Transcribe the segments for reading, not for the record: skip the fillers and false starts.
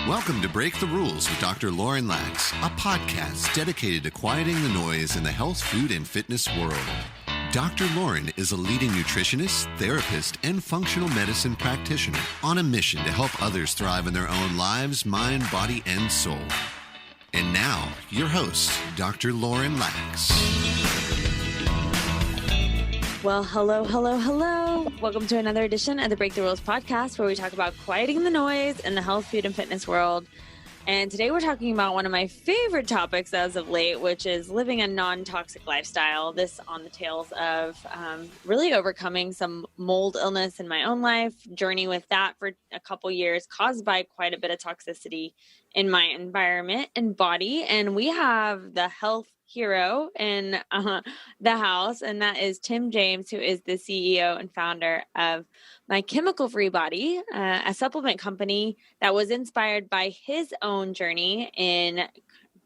Welcome to Break the Rules with Dr. Lauren Lax, a podcast dedicated to quieting the noise in the health, food, and fitness world. Dr. Lauren is a leading nutritionist, therapist, and functional medicine practitioner on a mission to help others thrive in their own lives, mind, body, and soul. And now, your host, Dr. Lauren Lax. Well, hello. Welcome to another edition of the Break the Rules podcast, where we talk about quieting the noise in the health, food, and fitness world. And today we're talking about one of my favorite topics as of late, which is living a non-toxic lifestyle. This on the tails of really overcoming some mold illness in my own life, journey with that for a couple years, caused by quite a bit of toxicity in my environment and body. And we have the health hero in the house, and that is Tim James, who is the CEO and founder of My Chemical FreeBody, a supplement company that was inspired by his own journey in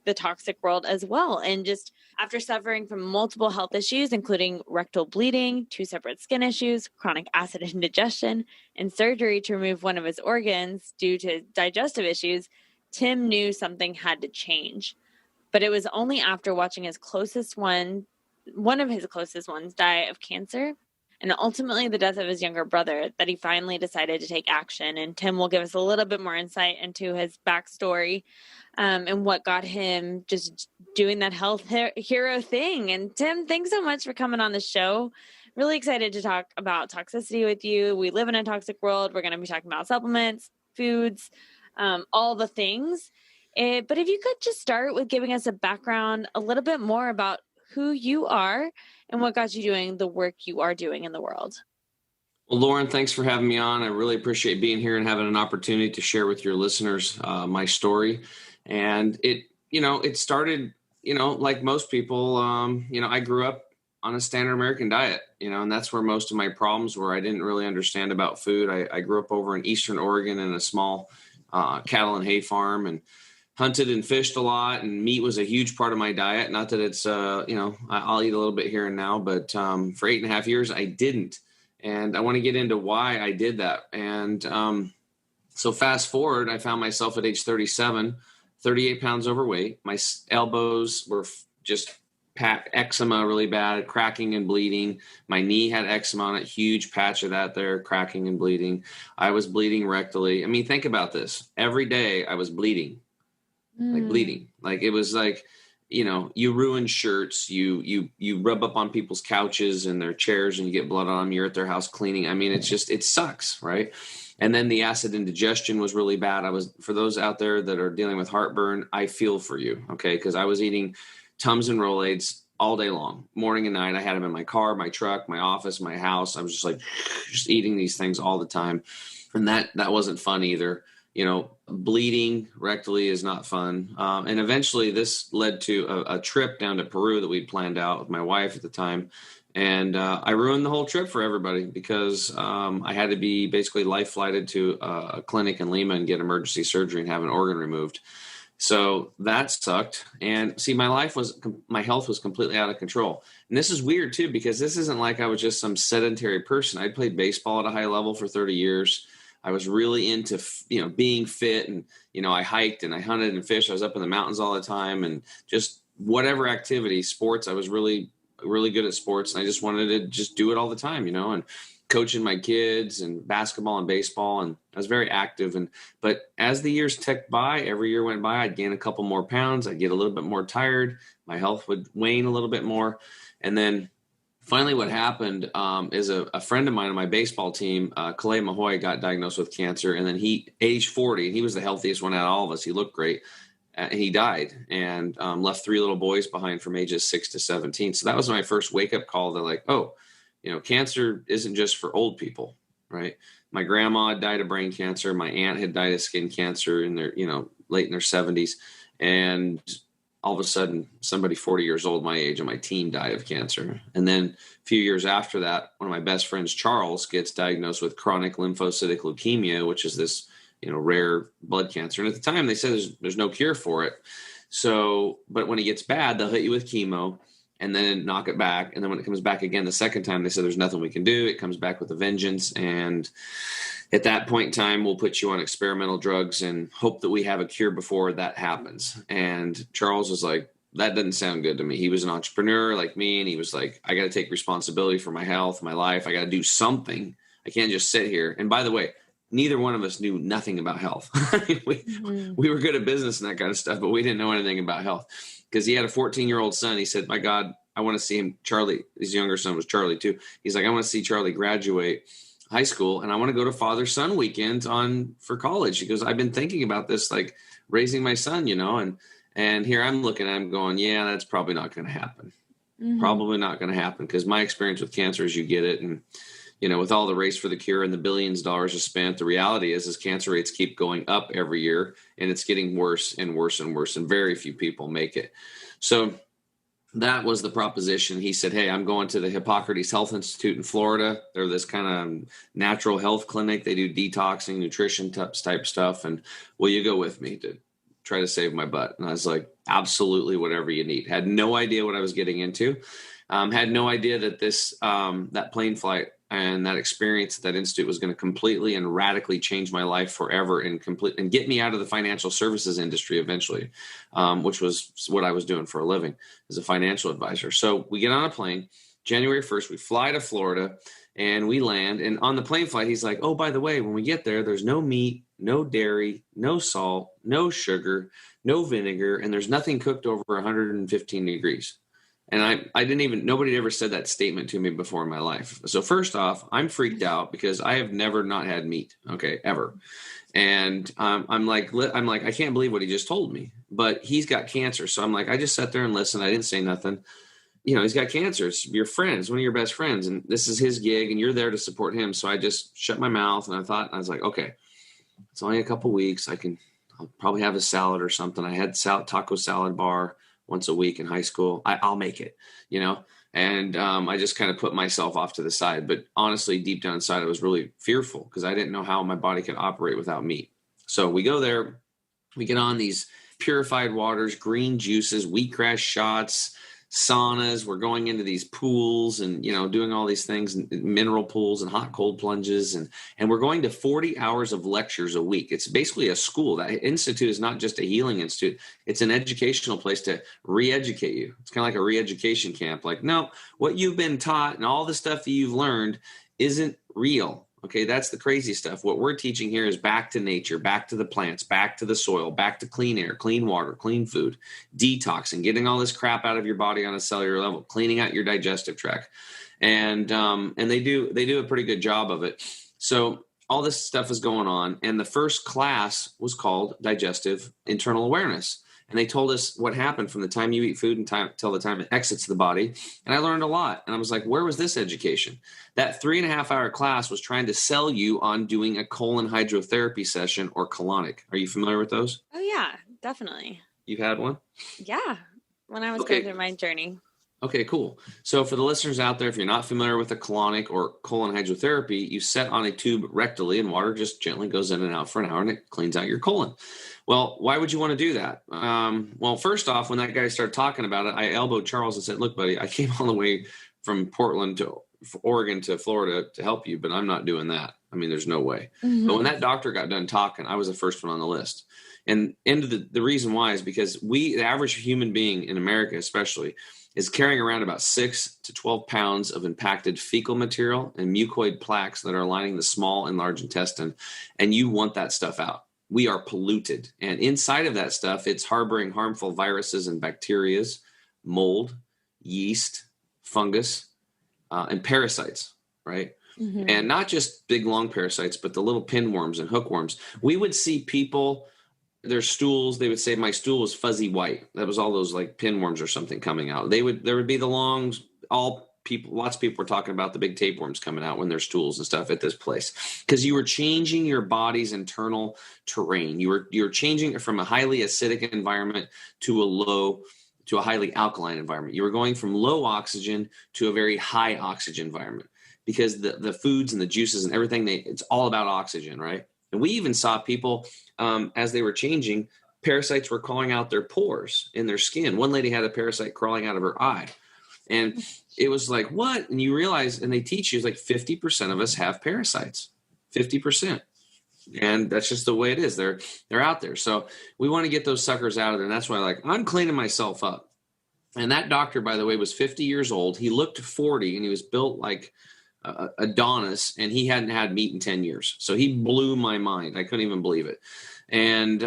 the toxic world as well. And just after suffering from multiple health issues, including rectal bleeding, 2 separate skin issues, chronic acid indigestion, and surgery to remove one of his organs due to digestive issues, Tim knew something had to change. But it was only after watching one of his closest ones die of cancer, and ultimately the death of his younger brother, that he finally decided to take action. And Tim will give us a little bit more insight into his backstory and what got him just doing that health hero thing. And Tim, thanks so much for coming on the show. Really excited to talk about toxicity with you. We live in a toxic world. We're going to be talking about supplements, foods, all the things. But if you could just start with giving us a background, a little bit more about who you are and what got you doing the work you are doing in the world. Well, Lauren, thanks for having me on. I really appreciate being here and having an opportunity to share with your listeners my story. And it started, like most people, I grew up on a standard American diet, and that's where most of my problems were. I didn't really understand about food. I grew up over in Eastern Oregon in a small cattle and hay farm, and hunted and fished a lot, and meat was a huge part of my diet. Not that it's, I'll eat a little bit here and now, but for 8.5 years, I didn't. And I want to get into why I did that. And so fast forward, I found myself at age 37, 38 pounds overweight. My elbows were just eczema really bad, cracking and bleeding. My knee had eczema on it, huge patch of that there, cracking and bleeding. I was bleeding rectally. I mean, think about this. Every day I was bleeding. Bleeding. Like it was like, you ruin shirts, you rub up on people's couches and their chairs and you get blood on them. You're at their house cleaning. I mean, it sucks. Right. And then the acid indigestion was really bad. For those out there that are dealing with heartburn, I feel for you. Okay. Cause I was eating Tums and Rolaids all day long, morning and night. I had them in my car, my truck, my office, my house. I was just eating these things all the time. And that wasn't fun either. Bleeding rectally is not fun. And eventually this led to a trip down to Peru that we'd planned out with my wife at the time. And I ruined the whole trip for everybody because I had to be basically life flighted to a clinic in Lima and get emergency surgery and have an organ removed. So that sucked. And see, my health was completely out of control. And this is weird too, because this isn't like I was just some sedentary person. I'd played baseball at a high level for 30 years. I was really into, being fit, and, I hiked and I hunted and fished. I was up in the mountains all the time, and just whatever activity, sports, I was really, really good at sports. And I just wanted to just do it all the time, and coaching my kids and basketball and baseball. And I was very active. But as the years ticked by, every year went by, I'd gain a couple more pounds. I'd get a little bit more tired. My health would wane a little bit more. And then finally, what happened is a friend of mine on my baseball team, Kalei Mahoy, got diagnosed with cancer. And then age 40, and he was the healthiest one out of all of us. He looked great. He died and left 3 little boys behind from ages 6 to 17. So that was my first wake-up call. They're like, oh, cancer isn't just for old people, right? My grandma died of brain cancer. My aunt had died of skin cancer in their, late in their 70s. And all of a sudden, somebody 40 years old, my age, and my team died of cancer. And then a few years after that, one of my best friends, Charles, gets diagnosed with chronic lymphocytic leukemia, which is this, rare blood cancer. And at the time, they said there's no cure for it. So, but when it gets bad, they'll hit you with chemo and then knock it back. And then when it comes back again the second time, they said there's nothing we can do. It comes back with a vengeance. And at that point in time, we'll put you on experimental drugs and hope that we have a cure before that happens. And Charles was like, that doesn't sound good to me. He was an entrepreneur like me, and he was like, I got to take responsibility for my health, my life. I got to do something. I can't just sit here. And by the way, neither one of us knew nothing about health. We were good at business and that kind of stuff, but we didn't know anything about health because he had a 14-year-old son. He said, my God, I want to see him. Charlie, his younger son was Charlie too. He's like, I want to see Charlie graduate high school, and I want to go to father-son weekends for college. He goes, I've been thinking about this, like raising my son, and here I'm looking at him going, yeah, that's probably not going to happen. Probably not going to happen, because my experience with cancer is you get it. And, with all the race for the cure and the billions of dollars is spent, the reality is cancer rates keep going up every year, and it's getting worse and worse and worse, and very few people make it. So that was the proposition. He said, hey, I'm going to the Hippocrates Health Institute in Florida. They're this kind of natural health clinic. They do detoxing, nutrition type stuff. And will you go with me to try to save my butt? And I was like, absolutely, whatever you need. Had no idea what I was getting into. Had no idea that that plane flight and that experience at that institute was going to completely and radically change my life forever and get me out of the financial services industry eventually, which was what I was doing for a living as a financial advisor. So we get on a plane, January 1st, we fly to Florida and we land. And on the plane flight, he's like, oh, by the way, when we get there, there's no meat, no dairy, no salt, no sugar, no vinegar, and there's nothing cooked over 115 degrees. And nobody had ever said that statement to me before in my life. So first off, I'm freaked out because I have never not had meat, ever. And I'm like, I can't believe what he just told me, but he's got cancer. So I'm like, I just sat there and listened. I didn't say nothing. He's got cancer. It's your friends, one of your best friends. And this is his gig and you're there to support him. So I just shut my mouth and I was like, okay, it's only a couple weeks. I'll probably have a salad or something. I had taco salad bar once a week in high school. I'll make it, and I just kind of put myself off to the side. But honestly, deep down inside, I was really fearful because I didn't know how my body could operate without meat. So we go there, we get on these purified waters, green juices, wheatgrass shots, saunas. We're going into these pools and, doing all these things, mineral pools and hot cold plunges. And we're going to 40 hours of lectures a week. It's basically a school. That institute is not just a healing institute. It's an educational place to re-educate you. It's kind of like a re-education camp. Like, no, what you've been taught and all the stuff that you've learned isn't real. Okay, that's the crazy stuff. What we're teaching here is back to nature, back to the plants, back to the soil, back to clean air, clean water, clean food, detoxing, getting all this crap out of your body on a cellular level, cleaning out your digestive tract. And they do a pretty good job of it. So all this stuff is going on. And the first class was called Digestive Internal Awareness. And they told us what happened from the time you eat food until the time it exits the body. And I learned a lot. And I was like, where was this education? That 3.5-hour class was trying to sell you on doing a colon hydrotherapy session or colonic. Are you familiar with those? Oh, yeah, definitely. You've had one? Yeah, when I was going through my journey. Okay, cool. So for the listeners out there, if you're not familiar with a colonic or colon hydrotherapy, you set on a tube rectally and water just gently goes in and out for an hour and it cleans out your colon. Well, why would you want to do that? Well, first off, when that guy started talking about it, I elbowed Charles and said, look, buddy, I came all the way from Portland to Oregon to Florida to help you, but I'm not doing that. I mean, there's no way. Mm-hmm. But when that doctor got done talking, I was the first one on the list. And the reason why is because the average human being in America especially, is carrying around about 6 to 12 pounds of impacted fecal material and mucoid plaques that are lining the small and large intestine. And you want that stuff out. We are polluted. And inside of that stuff, it's harboring harmful viruses and bacteria, mold, yeast, fungus, and parasites, right? Mm-hmm. And not just big, long parasites, but the little pinworms and hookworms. We would see people, their stools, they would say, my stool was fuzzy white. That was all those like pinworms or something coming out. There would be the lots of people were talking about the big tapeworms coming out when their stools and stuff at this place, because you were changing your body's internal terrain. You were changing it from a highly acidic environment to a highly alkaline environment. You were going from low oxygen to a very high oxygen environment, because the foods and the juices and everything, it's all about oxygen, right? And we even saw people, as they were changing, parasites were crawling out their pores in their skin. One lady had a parasite crawling out of her eye. And it was like, what? And you realize, and they teach you, like 50% of us have parasites. 50%. And that's just the way it is. They're out there. So we want to get those suckers out of there. And that's why I'm cleaning myself up. And that doctor, by the way, was 50 years old. He looked 40 and he was built like Adonis, and he hadn't had meat in 10 years. So he blew my mind. I couldn't even believe it. And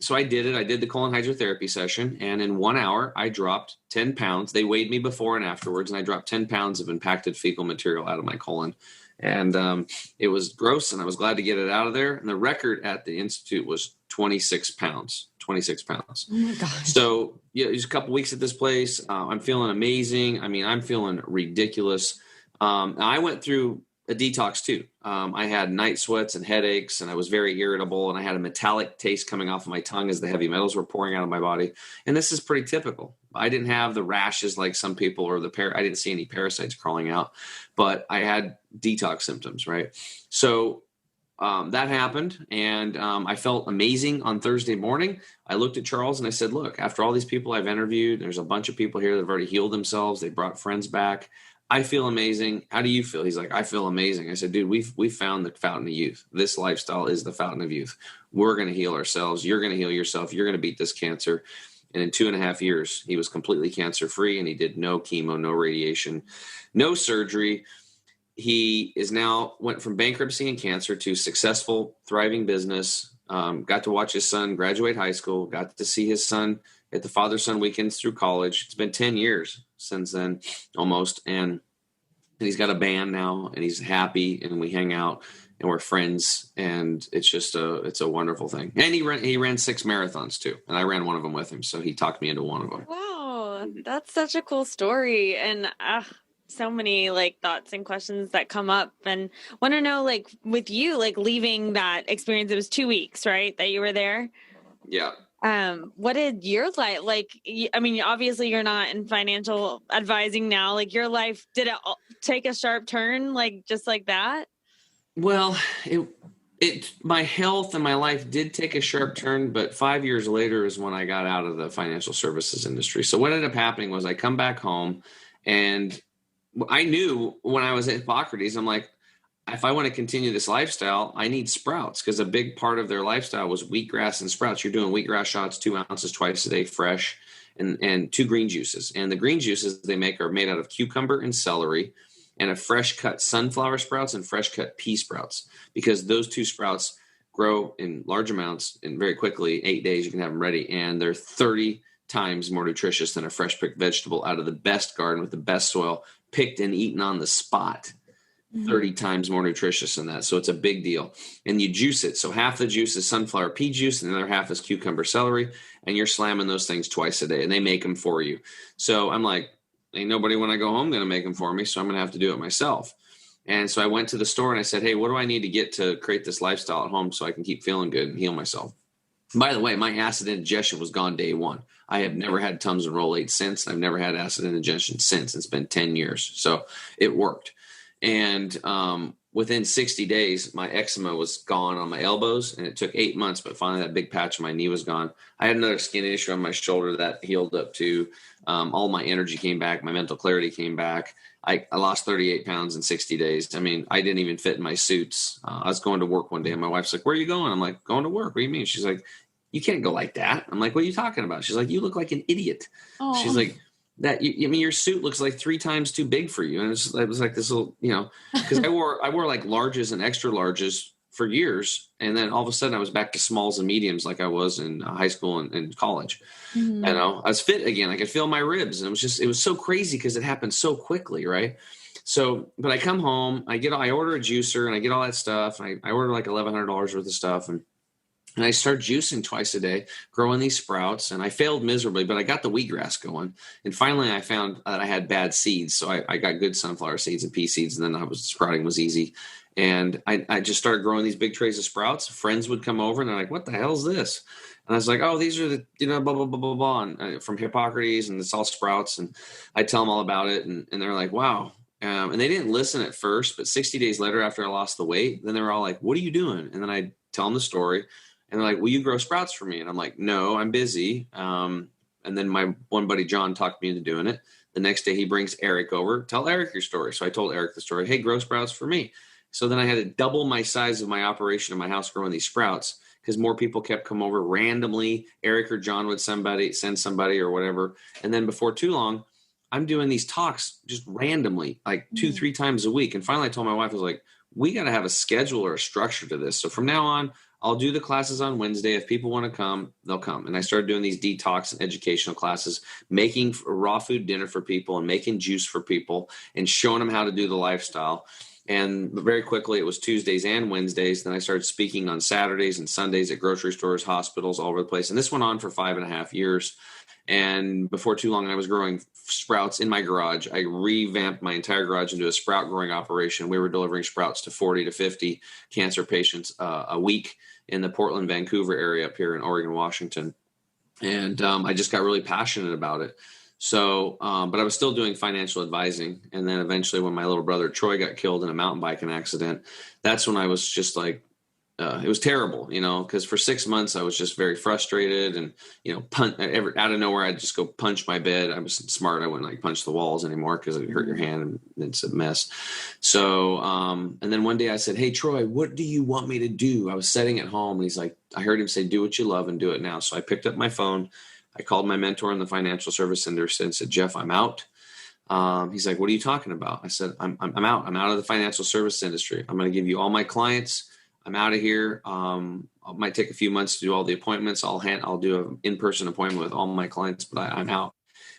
so I did it. I did the colon hydrotherapy session. And in 1 hour, I dropped 10 pounds. They weighed me before and afterwards. And I dropped 10 pounds of impacted fecal material out of my colon. And it was gross, and I was glad to get it out of there. And the record at the Institute was 26 pounds. 26 pounds. Oh my gosh. So yeah, just a couple weeks at this place. I'm feeling amazing. I mean, I'm feeling ridiculous. I went through a detox too. I had night sweats and headaches, and I was very irritable, and I had a metallic taste coming off of my tongue as the heavy metals were pouring out of my body. And this is pretty typical. I didn't have the rashes like some people, or I didn't see any parasites crawling out, but I had detox symptoms, right? So that happened, and I felt amazing on Thursday morning. I looked at Charles and I said, look, after all these people I've interviewed, there's a bunch of people here that have already healed themselves. They brought friends back. I feel amazing. How do you feel? He's like, I feel amazing. I said, dude, we've found the fountain of youth. This lifestyle is the fountain of youth. We're going to heal ourselves. You're going to heal yourself. You're going to beat this cancer. And in 2.5 years, he was completely cancer-free, and he did no chemo, no radiation, no surgery. He is now went from bankruptcy and cancer to successful, thriving business. Got to watch his son graduate high school, got to see his son at the father-son weekends through college. It's been 10 years since then, almost. And he's got a band now, and he's happy, and we hang out, and we're friends. And it's just it's a wonderful thing. And he ran 6 marathons too. And I ran one of them with him. So he talked me into one of them. Wow. That's such a cool story. And so many thoughts and questions that come up, and want to know, with you, leaving that experience, it was 2 weeks, right? That you were there. Yeah. What did your life I mean, obviously you're not in financial advising now. Your life, did it take a sharp turn, just like that? Well, my health and my life did take a sharp turn, but 5 years later is when I got out of the financial services industry. So what ended up happening was I come back home, and I knew when I was at Hippocrates, I'm like, if I want to continue this lifestyle, I need sprouts, because a big part of their lifestyle was wheatgrass and sprouts. You're doing wheatgrass shots, 2 ounces twice a day, fresh, and 2 green juices. And the green juices they make are made out of cucumber and celery, and a fresh cut sunflower sprouts and fresh cut pea sprouts, because those 2 sprouts grow in large amounts and very quickly. 8 days, you can have them ready. And they're 30 times more nutritious than a fresh picked vegetable out of the best garden with the best soil, picked and eaten on the spot. 30 times more nutritious than that. So it's a big deal. And you juice it. So half the juice is sunflower pea juice, and the other half is cucumber celery. And you're slamming those things twice a day, and they make them for you. So I'm like, ain't nobody when I go home going to make them for me. So I'm going to have to do it myself. And so I went to the store and I said, hey, what do I need to get to create this lifestyle at home so I can keep feeling good and heal myself? By the way, my acid indigestion was gone day one. I have never had Tums and Rolate since. I've never had acid indigestion since. It's been 10 years. So it worked. And within 60 days, my eczema was gone on my elbows, and it took 8 months, but finally that big patch of my knee was gone. I had another skin issue on my shoulder that healed up too. All my energy came back. My mental clarity came back. I lost 38 pounds in 60 days. I mean, I didn't even fit in my suits. I was going to work one day, and my wife's like, where are you going? I'm like, going to work. What do you mean? She's like, you can't go like that. I'm like, what are you talking about? She's like, you look like an idiot. Oh. She's like, your suit looks like 3 times too big for you. And it was like this little, because I wore like larges and extra larges for years. And then all of a sudden I was back to smalls and mediums like I was in high school and college. Mm-hmm. I was fit again. I could feel my ribs. And it was so crazy because it happened so quickly. Right. So, but I come home, I order a juicer and I get all that stuff. And I order like $1,100 worth of stuff. And I start juicing twice a day, growing these sprouts. And I failed miserably, but I got the wheatgrass going. And finally, I found that I had bad seeds. So I got good sunflower seeds and pea seeds. And then sprouting was easy. And I just started growing these big trays of sprouts. Friends would come over and they're like, what the hell is this? And I was like, oh, these are the, blah, blah, blah, blah, blah. And, from Hippocrates, and it's all sprouts. And I tell them all about it. And they're like, wow. And they didn't listen at first, but 60 days later, after I lost the weight, then they were all like, what are you doing? And then I tell them the story. And they're like, will you grow sprouts for me? And I'm like, no, I'm busy. And then my one buddy, John, talked me into doing it. The next day he brings Eric over. Tell Eric your story. So I told Eric the story. Hey, grow sprouts for me. So then I had to double my size of my operation in my house growing these sprouts because more people kept coming over randomly. Eric or John would send somebody or whatever. And then before too long, I'm doing these talks just randomly, like 2-3 times a week. And finally I told my wife, I was like, we got to have a schedule or a structure to this. So from now on, I'll do the classes on Wednesday. If people want to come, they'll come. And I started doing these detox and educational classes, making raw food dinner for people and making juice for people and showing them how to do the lifestyle. And very quickly, it was Tuesdays and Wednesdays. Then I started speaking on Saturdays and Sundays at grocery stores, hospitals, all over the place. And this went on for 5.5 years. And before too long, I was growing sprouts in my garage. I revamped my entire garage into a sprout growing operation. We were delivering sprouts to 40 to 50 cancer patients a week in the Portland, Vancouver area up here in Oregon, Washington. And I just got really passionate about it. So, but I was still doing financial advising. And then eventually when my little brother Troy got killed in a mountain biking accident, that's when I was just like, it was terrible, because for 6 months I was just very frustrated and, out of nowhere, I'd just go punch my bed. I was smart. I wouldn't punch the walls anymore because it hurt your hand and it's a mess. So, and then one day I said, hey, Troy, what do you want me to do? I was sitting at home and he's like, I heard him say, do what you love and do it now. So I picked up my phone. I called my mentor in the financial service industry and said, Jeff, I'm out. He's like, what are you talking about? I said, I'm out. I'm out of the financial service industry. I'm going to give you all my clients. I'm out of here. It might take a few months to do all the appointments. I'll do an in-person appointment with all my clients, but I'm out.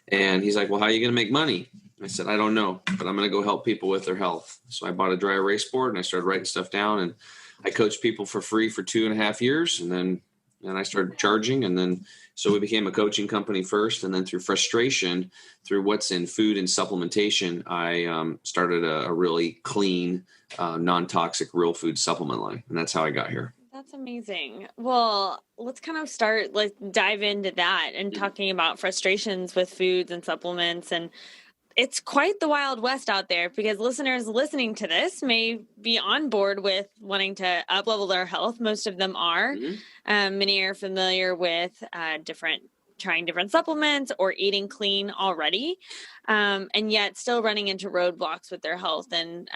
And he's like, well, how are you going to make money? I said, I don't know, but I'm going to go help people with their health. So I bought a dry erase board and I started writing stuff down, and I coached people for free for 2.5 years. And then I started charging. And then, so we became a coaching company first. And then through frustration, through what's in food and supplementation, I started a really clean, non-toxic real food supplement line. And that's how I got here. That's amazing. Well, let's kind of let's dive into that and talking about frustrations with foods and supplements. And it's quite the Wild West out there, because listeners listening to this may be on board with wanting to up-level their health. Most of them are. Many are familiar with trying different supplements or eating clean already, and yet still running into roadblocks with their health. And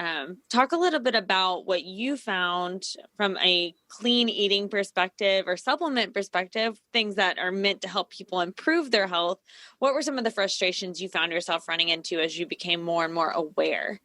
talk a little bit about what you found from a clean eating perspective or supplement perspective, things that are meant to help people improve their health. What were some of the frustrations you found yourself running into as you became more and more aware?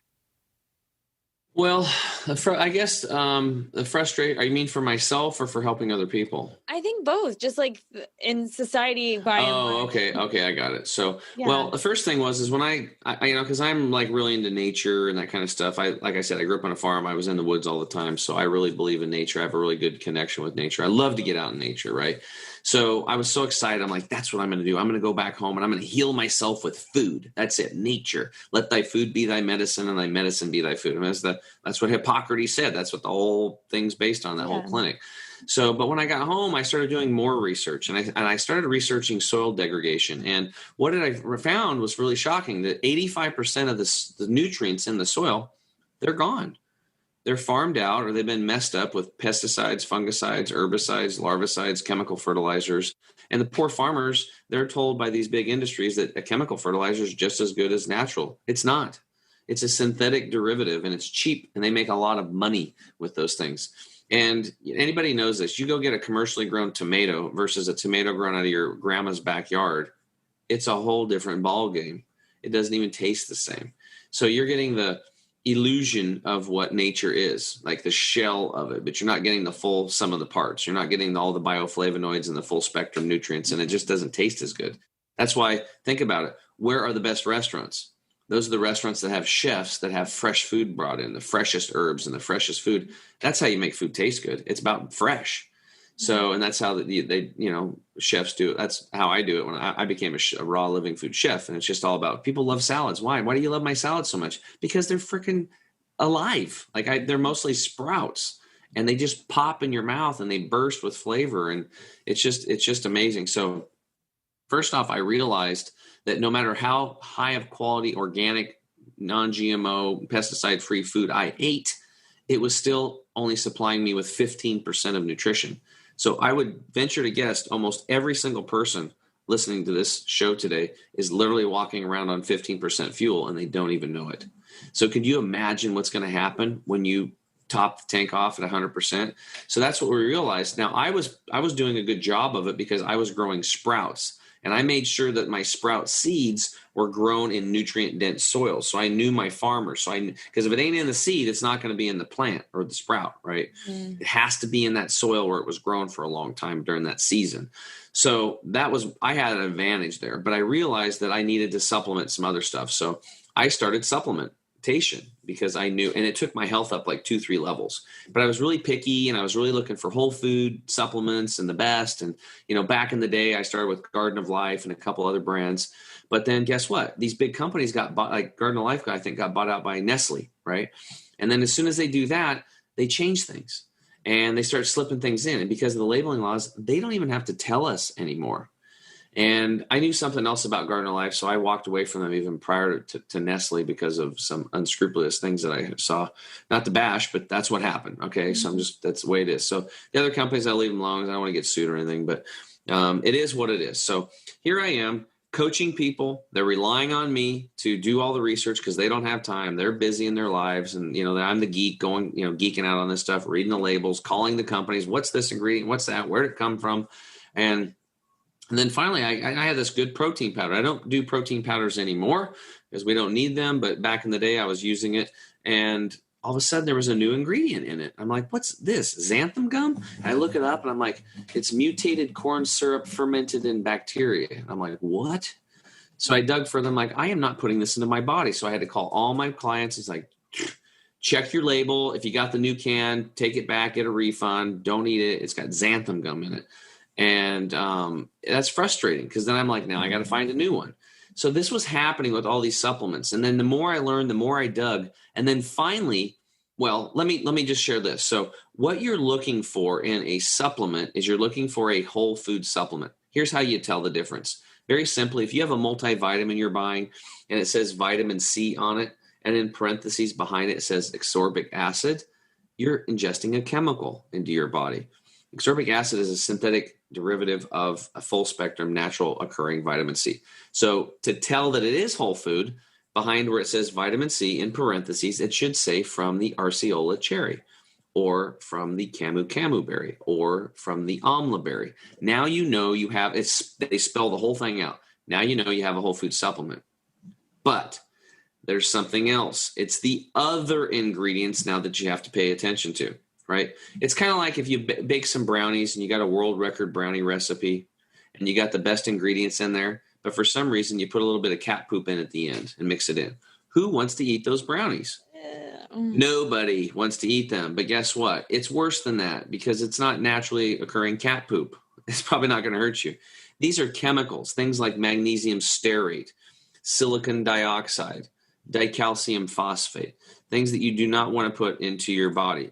Well, I guess the frustration, you mean for myself or for helping other people? I think both, just like in society by and large. Okay. I got it. So, Well, the first thing is when I because I'm like really into nature and that kind of stuff. Like I said, I grew up on a farm. I was in the woods all the time. So I really believe in nature. I have a really good connection with nature. I love to get out in nature, right? So I was so excited. I'm like, that's what I'm going to do. I'm going to go back home and I'm going to heal myself with food. That's it. Nature. Let thy food be thy medicine and thy medicine be thy food. I mean, that's what Hippocrates said. That's what the whole thing's based on, that whole clinic. So, but when I got home, I started doing more research, and I started researching soil degradation. And what I found was really shocking, that 85% of the nutrients in the soil, they're gone. They're farmed out, or they've been messed up with pesticides, fungicides, herbicides, larvicides, chemical fertilizers. And the poor farmers, they're told by these big industries that a chemical fertilizer is just as good as natural. It's not. It's a synthetic derivative, and it's cheap, and they make a lot of money with those things. And anybody knows this. You go get a commercially grown tomato versus a tomato grown out of your grandma's backyard. It's a whole different ball game. It doesn't even taste the same. So you're getting the illusion of what nature is, like the shell of it, but you're not getting the full sum of the parts. You're not getting all the bioflavonoids and the full spectrum nutrients, and it just doesn't taste as good. That's why, think about it. Where are the best restaurants? Those are the restaurants that have chefs that have fresh food brought in, the freshest herbs and the freshest food. That's how you make food taste good. It's about fresh. So, and that's how they chefs do it. That's how I do it when I became a raw living food chef. And it's just all about, people love salads. Why? Why do you love my salads so much? Because they're freaking alive. They're mostly sprouts, and they just pop in your mouth and they burst with flavor. And it's just amazing. So first off, I realized that no matter how high of quality, organic, non-GMO, pesticide-free food I ate, it was still only supplying me with 15% of nutrition. So I would venture to guess almost every single person listening to this show today is literally walking around on 15% fuel, and they don't even know it. So could you imagine what's going to happen when you top the tank off at 100%. So that's what we realized. Now I was doing a good job of it because I was growing sprouts, and I made sure that my sprout seeds were grown in nutrient dense soil. So I knew my farmers. Because if it ain't in the seed, it's not going to be in the plant or the sprout, right? It has to be in that soil where it was grown for a long time during that season. So I had an advantage there, but I realized that I needed to supplement some other stuff. So I started supplementation because I knew, and it took my health up like 2-3 levels, but I was really picky and I was really looking for whole food supplements and the best. And, back in the day, I started with Garden of Life and a couple other brands, but then guess what? These big companies got bought, like Garden of Life, I think got bought out by Nestle. Right. And then as soon as they do that, they change things and they start slipping things in. And because of the labeling laws, they don't even have to tell us anymore. And I knew something else about Garden of Life, so I walked away from them even prior to Nestle because of some unscrupulous things that I saw. Not to bash, but that's what happened. Okay, so that's the way it is. So the other companies, I'll leave them alone. I don't want to get sued or anything, but it is what it is. So here I am coaching people. They're relying on me to do all the research because they don't have time. They're busy in their lives, and I'm the geek going, geeking out on this stuff, reading the labels, calling the companies. What's this ingredient? What's that? Where did it come from? And then finally, I had this good protein powder. I don't do protein powders anymore because we don't need them. But back in the day, I was using it. And all of a sudden, there was a new ingredient in it. I'm like, what's this? Xanthan gum? And I look it up and I'm like, it's mutated corn syrup fermented in bacteria. And I'm like, what? So I dug further. I'm like, I am not putting this into my body. So I had to call all my clients. It's like, check your label. If you got the new can, take it back, get a refund. Don't eat it. It's got xanthan gum in it. And that's frustrating because then I'm like, now I got to find a new one. So this was happening with all these supplements. And then the more I learned, the more I dug. And then finally, well, let me just share this. So what you're looking for in a supplement is you're looking for a whole food supplement. Here's how you tell the difference. Very simply, if you have a multivitamin you're buying and it says vitamin C on it, and in parentheses behind it, it says ascorbic acid, you're ingesting a chemical into your body. Ascorbic acid is a synthetic derivative of a full spectrum natural occurring vitamin C. So to tell that it is whole food, behind where it says vitamin C in parentheses, it should say from the Arceola cherry or from the camu camu berry or from the amla berry. Now you know you have, they spell the whole thing out. Now you know you have a whole food supplement. But there's something else. It's the other ingredients now that you have to pay attention to. Right? It's kind of like if you bake some brownies and you got a world record brownie recipe and you got the best ingredients in there, but for some reason you put a little bit of cat poop in at the end and mix it in. Who wants to eat those brownies? Nobody wants to eat them. But guess what? It's worse than that because it's not naturally occurring cat poop. It's probably not going to hurt you. These are chemicals, things like magnesium stearate, silicon dioxide, dicalcium phosphate, things that you do not want to put into your body.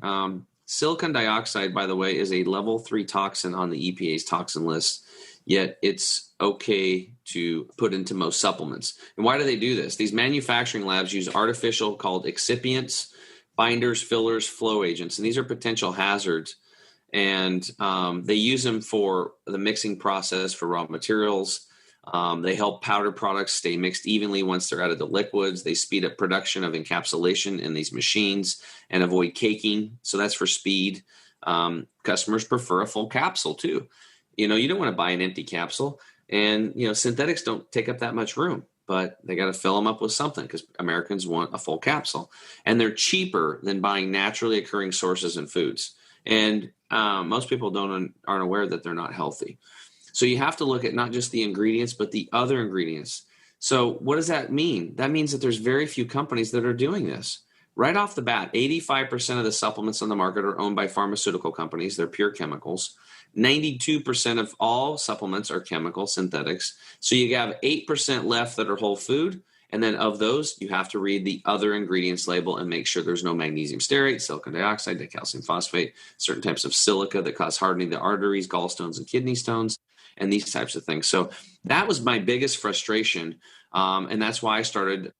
Silicon dioxide, by the way, is a level 3 toxin on the EPA's toxin list, yet it's okay to put into most supplements. And why do they do this? These manufacturing labs use artificial called excipients, binders, fillers, flow agents, and these are potential hazards. And they use them for the mixing process for raw materials. They help powder products stay mixed evenly once they're added to liquids. They speed up production of encapsulation in these machines and avoid caking. So that's for speed. Customers prefer a full capsule too. You don't want to buy an empty capsule. And, synthetics don't take up that much room, but they got to fill them up with something because Americans want a full capsule. And they're cheaper than buying naturally occurring sources and foods. And most people aren't aware that they're not healthy. So you have to look at not just the ingredients, but the other ingredients. So what does that mean? That means that there's very few companies that are doing this. Right off the bat, 85% of the supplements on the market are owned by pharmaceutical companies. They're pure chemicals. 92% of all supplements are chemical synthetics. So you have 8% left that are whole food. And then of those, you have to read the other ingredients label and make sure there's no magnesium stearate, silicon dioxide, dicalcium phosphate, certain types of silica that cause hardening of the arteries, gallstones, and kidney stones, and these types of things. So that was my biggest frustration. And that's why I started,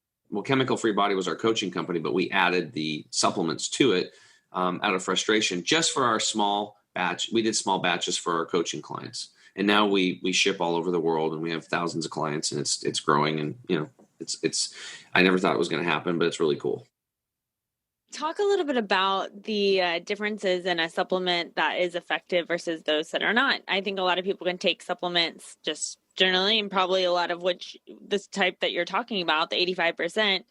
Chemical FreeBody was our coaching company, but we added the supplements to it out of frustration just for our small batch. We did small batches for our coaching clients. And now we ship all over the world and we have thousands of clients and it's growing and, it's I never thought it was going to happen, but it's really cool. Talk a little bit about the differences in a supplement that is effective versus those that are not. I think a lot of people can take supplements just generally, and probably a lot of which this type that you're talking about, the 85%.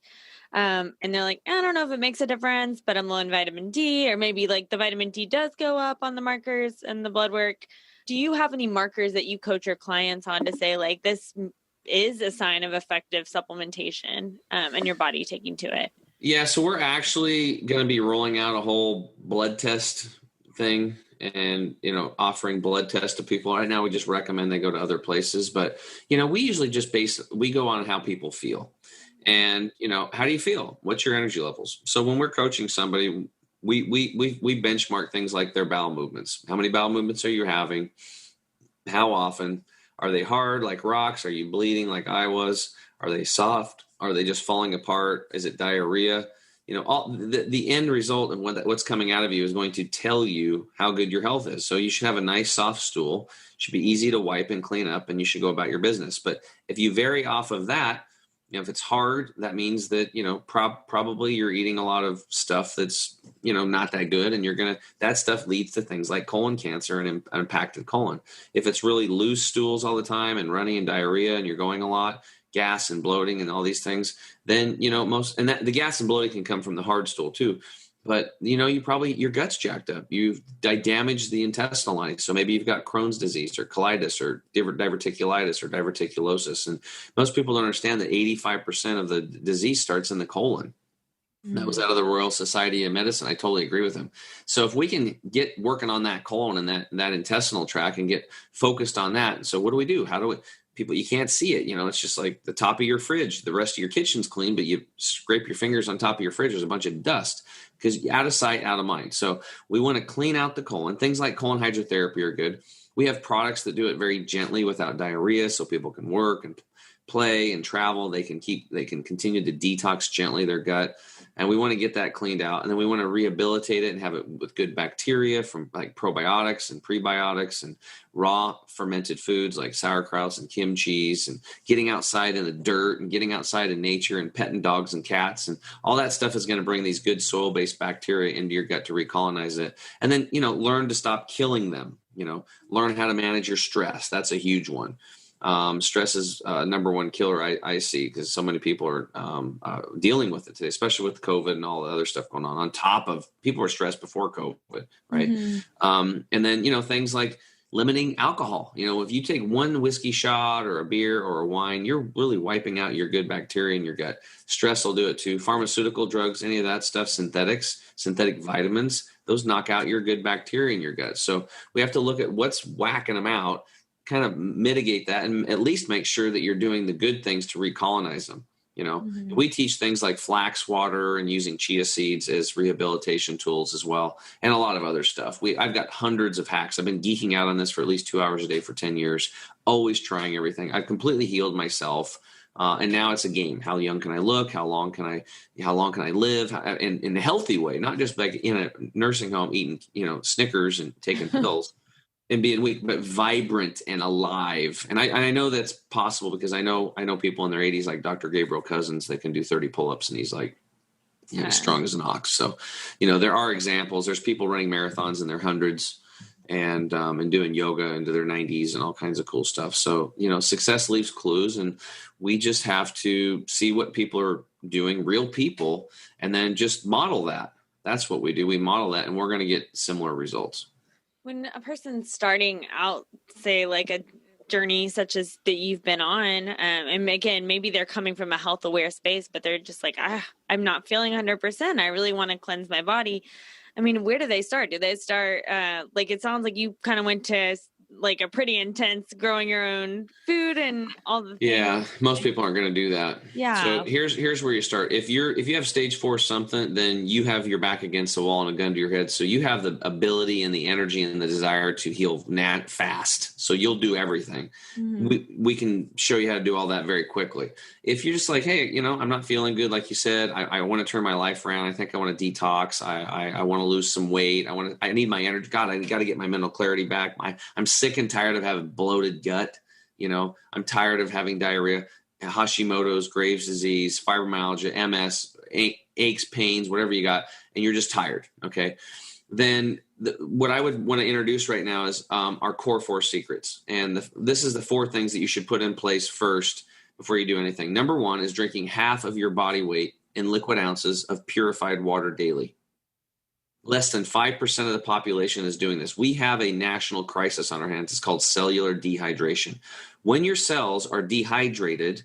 And they're like, I don't know if it makes a difference, but I'm low in vitamin D, or maybe like the vitamin D does go up on the markers and the blood work. Do you have any markers that you coach your clients on to say like this is a sign of effective supplementation and your body taking to it? Yeah, so we're actually going to be rolling out a whole blood test thing and, offering blood tests to people. Right now, we just recommend they go to other places. But, we usually just we go on how people feel. And, how do you feel? What's your energy levels? So when we're coaching somebody, we benchmark things like their bowel movements. How many bowel movements are you having? How often? Are they hard like rocks? Are you bleeding like I was? Are they soft? Are they just falling apart? Is it diarrhea? All the end result of what's coming out of you is going to tell you how good your health is. So you should have a nice soft stool. It should be easy to wipe and clean up, and you should go about your business. But if you vary off of that, if it's hard, that means that, probably you're eating a lot of stuff that's, not that good. And that stuff leads to things like colon cancer and an impacted colon. If it's really loose stools all the time and runny and diarrhea and you're going a lot, gas and bloating and all these things, then, the gas and bloating can come from the hard stool too. But, your gut's jacked up. You've damaged the intestinal lining. So maybe you've got Crohn's disease or colitis or diverticulitis or diverticulosis. And most people don't understand that 85% of the disease starts in the colon. Mm-hmm. That was out of the Royal Society of Medicine. I totally agree with him. So if we can get working on that colon and that intestinal tract and get focused on that. So what do? How do we? People, you can't see it. It's just like the top of your fridge. The rest of your kitchen's clean, but you scrape your fingers on top of your fridge. There's a bunch of dust because out of sight, out of mind. So we want to clean out the colon. Things like colon hydrotherapy are good. We have products that do it very gently without diarrhea, so people can work and play and travel. They can continue to detox gently their gut. And we want to get that cleaned out. And then we want to rehabilitate it and have it with good bacteria from like probiotics and prebiotics and raw fermented foods like sauerkrauts and kimchi, and getting outside in the dirt and getting outside in nature and petting dogs and cats. And all that stuff is going to bring these good soil-based bacteria into your gut to recolonize it. And then, learn to stop killing them. Learn how to manage your stress. That's a huge one. Stress is number one killer I see, because so many people are dealing with it today, especially with COVID and all the other stuff going on top of people were stressed before COVID. Right. Mm-hmm. And then, things like limiting alcohol. If you take one whiskey shot or a beer or a wine, you're really wiping out your good bacteria in your gut. Stress will do it too. Pharmaceutical drugs, any of that stuff, synthetic vitamins, those knock out your good bacteria in your gut. So we have to look at what's whacking them out, kind of mitigate that, and at least make sure that you're doing the good things to recolonize them. Mm-hmm. We teach things like flax water and using chia seeds as rehabilitation tools as well, and a lot of other stuff. I've got hundreds of hacks. I've been geeking out on this for at least 2 hours a day for 10 years, always trying everything. I've completely healed myself. And now it's a game. How young can I look? How long can I live in a healthy way? Not just like in a nursing home eating, Snickers and taking pills. And being weak, but vibrant and alive. And I know that's possible because I know people in their 80s, like Dr. Gabriel Cousins, that can do 30 pull-ups and he's like, strong as an ox. So, there are examples. There's people running marathons in their hundreds and doing yoga into their 90s and all kinds of cool stuff. So, success leaves clues, and we just have to see what people are doing, real people, and then just model that. That's what we do. We model that, and we're going to get similar results. When a person's starting out, say like a journey such as that you've been on, and again, maybe they're coming from a health aware space, but they're just like, I'm not feeling 100%. I really want to cleanse my body. I mean, where do they start? Do they start, like, it sounds like you kind of went to like a pretty intense growing your own food and all the things. Yeah, most people aren't going to do that. Yeah. So here's where you start. If you have stage 4 something, then you have your back against the wall and a gun to your head. So you have the ability and the energy and the desire to heal fast. So you'll do everything. Mm-hmm. We can show you how to do all that very quickly. If you're just like, hey, I'm not feeling good, like you said, I want to turn my life around. I think I want to detox. I want to lose some weight. I need my energy. God, I got to get my mental clarity back. I'm sick and tired of having bloated gut. I'm tired of having diarrhea, Hashimoto's, Graves' disease, fibromyalgia, MS, aches, pains, whatever you got, and you're just tired, okay, then what I would want to introduce right now is our core 4 secrets. And this is the 4 things that you should put in place first before you do anything. Number 1 is drinking half of your body weight in liquid ounces of purified water daily. Less than 5% of the population is doing this. We have a national crisis on our hands. It's called cellular dehydration. When your cells are dehydrated,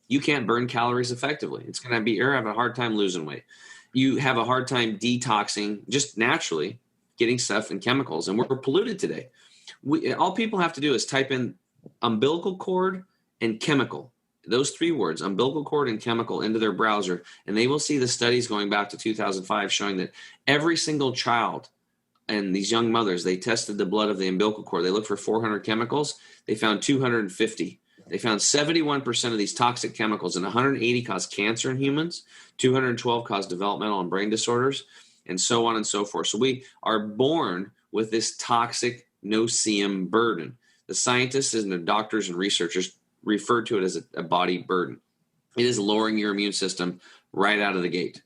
you can't burn calories effectively. It's going to you're having a hard time losing weight. You have a hard time detoxing, just naturally getting stuff and chemicals. And we're polluted today. All people have to do is type in umbilical cord and chemical. Those 3 words, umbilical cord and chemical, into their browser, and they will see the studies going back to 2005 showing that every single child and these young mothers, they tested the blood of the umbilical cord. They looked for 400 chemicals. They found 250. They found 71% of these toxic chemicals, and 180 cause cancer in humans, 212 cause developmental and brain disorders, and so on and so forth. So we are born with this toxic no-see-um burden. The scientists and the doctors and researchers refer to it as a body burden. It is lowering your immune system right out of the gate.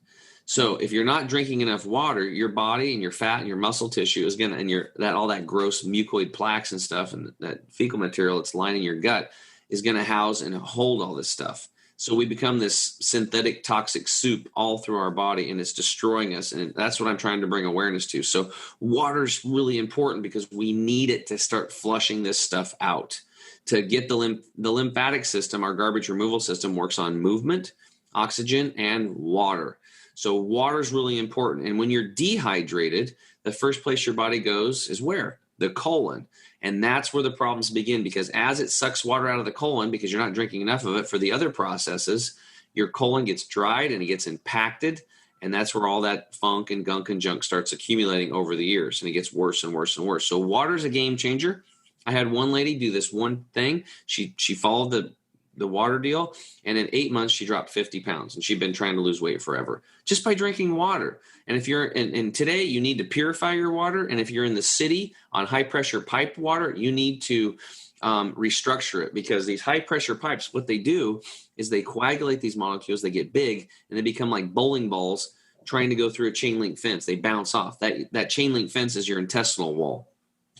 So if you're not drinking enough water, your body and your fat and your muscle tissue is going to, and all that gross mucoid plaques and stuff and that fecal material that's lining your gut is going to house and hold all this stuff. So we become this synthetic toxic soup all through our body, and it's destroying us. And that's what I'm trying to bring awareness to. So water's really important because we need it to start flushing this stuff out. To get the lymphatic system, our garbage removal system works on movement, oxygen, and water. So water is really important. And when you're dehydrated, the first place your body goes is where? The colon. And that's where the problems begin, because as it sucks water out of the colon, because you're not drinking enough of it for the other processes, your colon gets dried and it gets impacted. And that's where all that funk and gunk and junk starts accumulating over the years. And it gets worse and worse and worse. So water is a game changer. I had one lady do this one thing. She followed the water deal, and in 8 months she dropped 50 pounds, and she'd been trying to lose weight forever just by drinking water. And if you're and today you need to purify your water, and if you're in the city on high pressure piped water, you need to restructure it, because these high pressure pipes, what they do is they coagulate these molecules, they get big, and they become like bowling balls trying to go through a chain link fence. They bounce off. That chain link fence is your intestinal wall.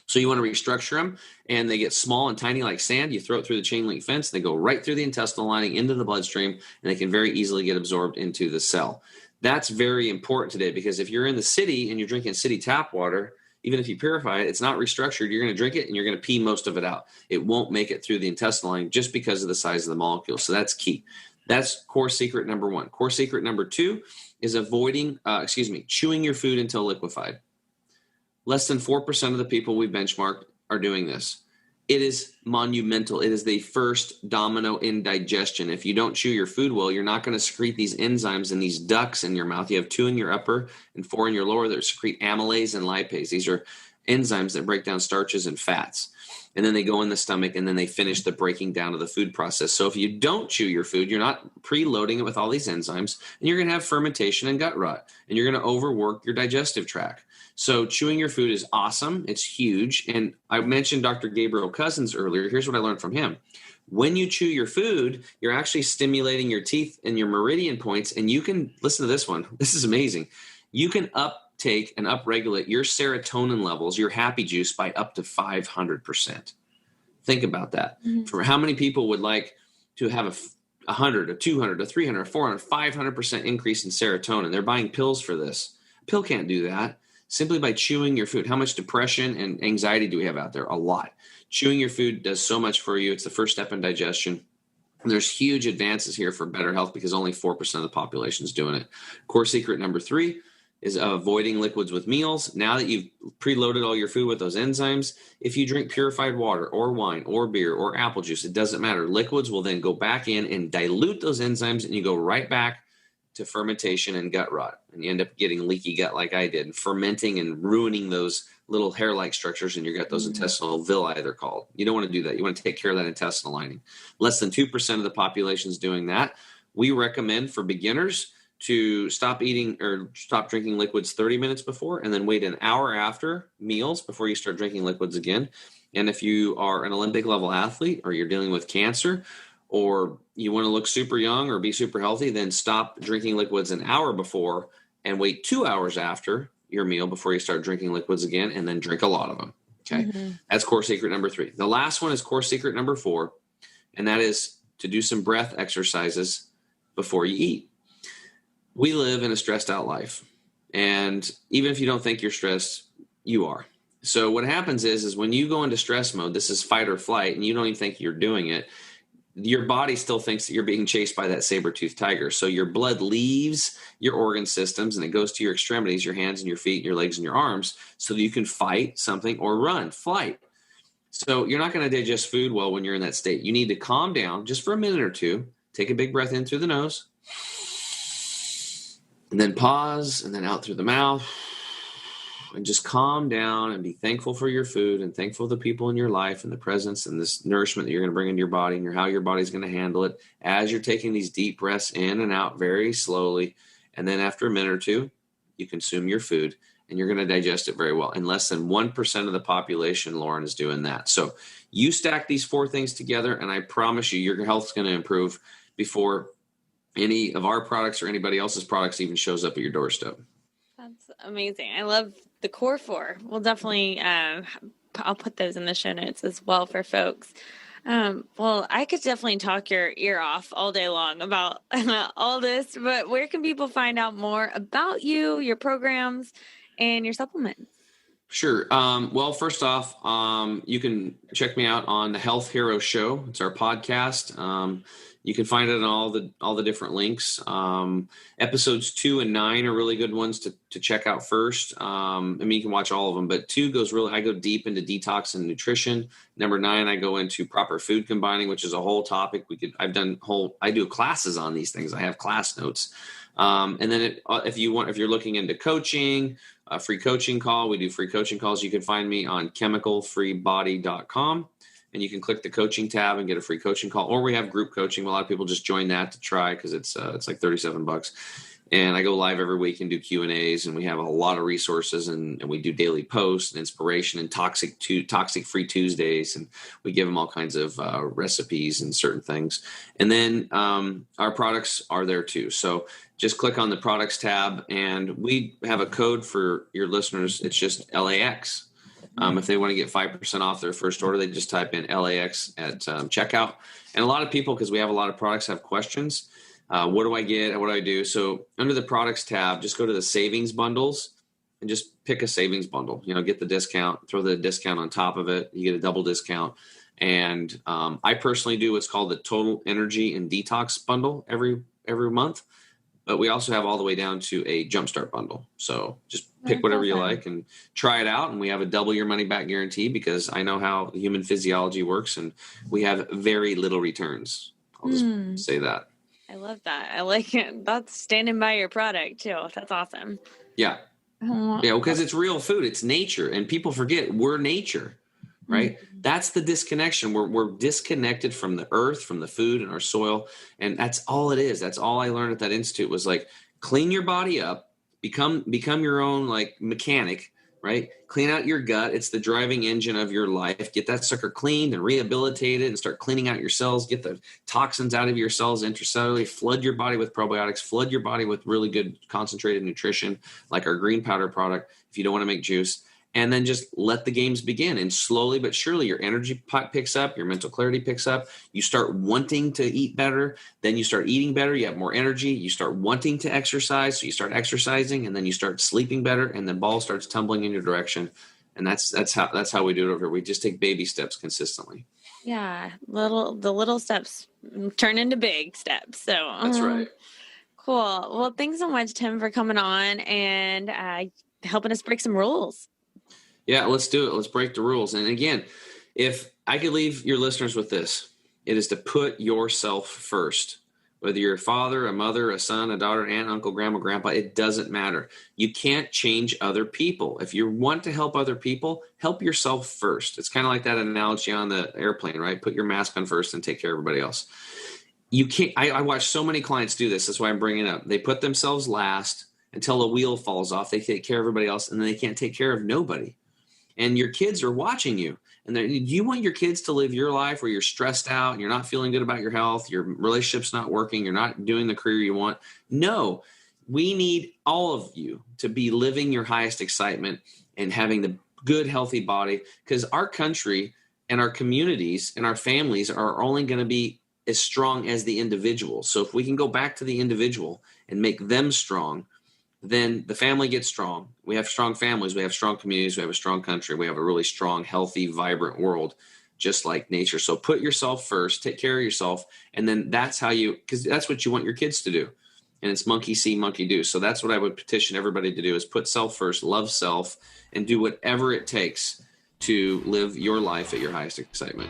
So you want to restructure them, and they get small and tiny like sand. You throw it through the chain link fence. They go right through the intestinal lining into the bloodstream, and they can very easily get absorbed into the cell. That's very important today, because if you're in the city and you're drinking city tap water, even if you purify it, it's not restructured. You're going to drink it and you're going to pee most of it out. It won't make it through the intestinal lining just because of the size of the molecule. So that's key. That's core secret number 1. Core secret number 2 is chewing your food until liquefied. Less than 4% of the people we benchmarked are doing this. It is monumental. It is the first domino in digestion. If you don't chew your food well, you're not going to secrete these enzymes and these ducts in your mouth. You have 2 in your upper and 4 in your lower that secrete amylase and lipase. These are enzymes that break down starches and fats. And then they go in the stomach, and then they finish the breaking down of the food process. So if you don't chew your food, you're not preloading it with all these enzymes, and you're going to have fermentation and gut rot, and you're going to overwork your digestive tract. So chewing your food is awesome. It's huge. And I mentioned Dr. Gabriel Cousens earlier. Here's what I learned from him. When you chew your food, you're actually stimulating your teeth and your meridian points. And you can, listen to this one. This is amazing. You can uptake and upregulate your serotonin levels, your happy juice, by up to 500%. Think about that. Mm-hmm. For how many people would like to have a 100, a 200, a 300, a 400, 500% increase in serotonin? They're buying pills for this. A pill can't do that. Simply by chewing your food. How much depression and anxiety do we have out there? A lot. Chewing your food does so much for you. It's the first step in digestion. And there's huge advances here for better health, because only 4% of the population is doing it. Core secret number 3 is avoiding liquids with meals. Now that you've preloaded all your food with those enzymes, if you drink purified water or wine or beer or apple juice, it doesn't matter. Liquids will then go back in and dilute those enzymes, and you go right back to fermentation and gut rot, and you end up getting leaky gut like I did, and fermenting and ruining those little hair-like structures in your gut, those intestinal villi they're called. You don't want to do that. You want to take care of that intestinal lining. Less than 2% of the population is doing that. We recommend for beginners to stop eating or stop drinking liquids 30 minutes before, and then wait an hour after meals before you start drinking liquids again. And if you are an Olympic level athlete, or you're dealing with cancer, or you want to look super young or be super healthy, then stop drinking liquids an hour before and wait 2 hours after your meal before you start drinking liquids again, and then drink a lot of them. Okay. Mm-hmm. That's core secret number 3. The last one is core secret number 4, and that is to do some breath exercises before you eat. We live in a stressed out life, and even if you don't think you're stressed, you are. So what happens is when you go into stress mode, this is fight or flight, and you don't even think you're doing it, your body still thinks that you're being chased by that saber-toothed tiger. So your blood leaves your organ systems and it goes to your extremities, your hands and your feet, and your legs and your arms, so that you can fight something or run, flight. So you're not going to digest food well when you're in that state. You need to calm down just for a minute or two, take a big breath in through the nose, and then pause, and then out through the mouth, and just calm down and be thankful for your food and thankful for the people in your life and the presence and this nourishment that you're going to bring into your body and how your body's going to handle it as you're taking these deep breaths in and out very slowly. And then after a minute or two, you consume your food and you're going to digest it very well. And less than 1% of the population, Lauren, is doing that. So you stack these 4 things together, and I promise you your health's going to improve before any of our products or anybody else's products even shows up at your doorstep. That's amazing. I love the core 4. We'll definitely, I'll put those in the show notes as well for folks. Well, I could definitely talk your ear off all day long about all this, but where can people find out more about you, your programs, and your supplements? Sure. Well, first off, you can check me out on the Health Hero Show. It's our podcast. You can find it on all the different links. Episodes 2 and 9 are really good ones to check out first. I mean, you can watch all of them, but 2 I go deep into detox and nutrition. Number 9, I go into proper food combining, which is a whole topic. I do classes on these things. I have class notes. And then if you're looking into coaching, a free coaching call, we do free coaching calls. You can find me on chemicalfreebody.com. And you can click the coaching tab and get a free coaching call. Or we have group coaching. A lot of people just join that to try because it's like $37. And I go live every week and do Q&As, and we have a lot of resources, and we do daily posts and inspiration and toxic free Tuesdays, and we give them all kinds of recipes and certain things. And then our products are there too. So just click on the products tab, and we have a code for your listeners. It's just LAX. If they want to get 5% off their first order, they just type in LAX at checkout. And a lot of people, because we have a lot of products, have questions. What do I get? What do I do? So under the products tab, just go to the savings bundles and just pick a savings bundle. Get the discount, throw the discount on top of it. You get a double discount. And I personally do what's called the Total Energy and Detox bundle every month. But we also have all the way down to a Jumpstart bundle. So just pick whatever you like and try it out. And we have a double your money back guarantee because I know how the human physiology works, and we have very little returns. I'll just say that. I love that. I like it. That's standing by your product too. That's awesome. Yeah. Yeah, because it's real food. It's nature. And people forget we're nature, right? Mm-hmm. That's the disconnection. We're disconnected from the earth, from the food and our soil. And that's all it is. That's all I learned at that institute was like, clean your body up, become your own like mechanic, right? Clean out your gut. It's the driving engine of your life. Get that sucker cleaned and rehabilitated and start cleaning out your cells. Get the toxins out of your cells intracellularly. Flood your body with probiotics. Flood your body with really good concentrated nutrition like our green powder product if you don't want to make juice. And then just let the games begin. And slowly but surely your energy picks up, your mental clarity picks up. You start wanting to eat better. Then you start eating better. You have more energy. You start wanting to exercise. So you start exercising, and then you start sleeping better. And the ball starts tumbling in your direction. And that's how we do it over here. We just take baby steps consistently. Yeah. The little steps turn into big steps. So that's right. Cool. Well, thanks so much, Tim, for coming on and helping us break some rules. Yeah, let's do it. Let's break the rules. And again, if I could leave your listeners with this, it is to put yourself first. Whether you're a father, a mother, a son, a daughter, aunt, uncle, grandma, grandpa, it doesn't matter. You can't change other people. If you want to help other people, help yourself first. It's kind of like that analogy on the airplane, right? Put your mask on first and take care of everybody else. You can't. I watch so many clients do this. That's why I'm bringing it up. They put themselves last until the wheel falls off. They take care of everybody else, and then they can't take care of nobody. And your kids are watching you. And do you want your kids to live your life where you're stressed out and you're not feeling good about your health, your relationship's not working, you're not doing the career you want? No, we need all of you to be living your highest excitement and having the good, healthy body, because our country and our communities and our families are only going to be as strong as the individual. So if we can go back to the individual and make them strong, then the family gets strong. We have strong families, we have strong communities, we have a strong country, we have a really strong, healthy, vibrant world, just like nature. So put yourself first, take care of yourself, and then that's how because that's what you want your kids to do. And it's monkey see, monkey do. So that's what I would petition everybody to do, is put self first, love self, and do whatever it takes to live your life at your highest excitement.